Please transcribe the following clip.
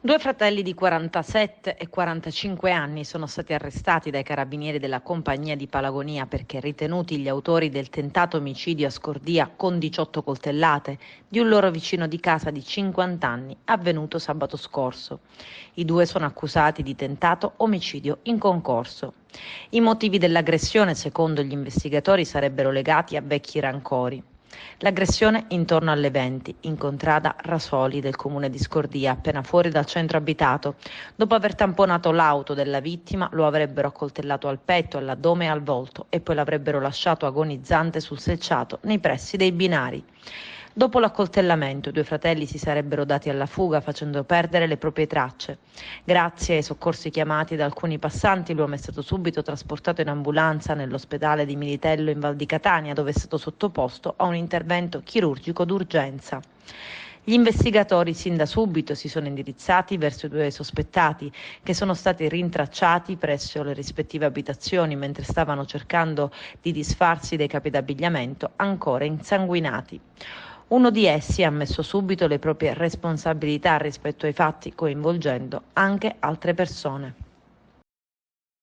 Due fratelli di 47 e 45 anni sono stati arrestati dai carabinieri della compagnia di Palagonia perché ritenuti gli autori del tentato omicidio a Scordia con 18 coltellate di un loro vicino di casa di 50 anni avvenuto sabato scorso. I due sono accusati di tentato omicidio in concorso. I motivi dell'aggressione, secondo gli investigatori, sarebbero legati a vecchi rancori. L'aggressione intorno alle 20, in contrada Rasoli del comune di Scordia, appena fuori dal centro abitato. Dopo aver tamponato l'auto della vittima, lo avrebbero accoltellato al petto, all'addome e al volto e poi l'avrebbero lasciato agonizzante sul selciato nei pressi dei binari. Dopo l'accoltellamento, i due fratelli si sarebbero dati alla fuga facendo perdere le proprie tracce. Grazie ai soccorsi chiamati da alcuni passanti, l'uomo è stato subito trasportato in ambulanza nell'ospedale di Militello in Val di Catania, dove è stato sottoposto a un intervento chirurgico d'urgenza. Gli investigatori sin da subito si sono indirizzati verso i due sospettati, che sono stati rintracciati presso le rispettive abitazioni mentre stavano cercando di disfarsi dei capi d'abbigliamento ancora insanguinati. Uno di essi ha ammesso subito le proprie responsabilità rispetto ai fatti, coinvolgendo anche altre persone.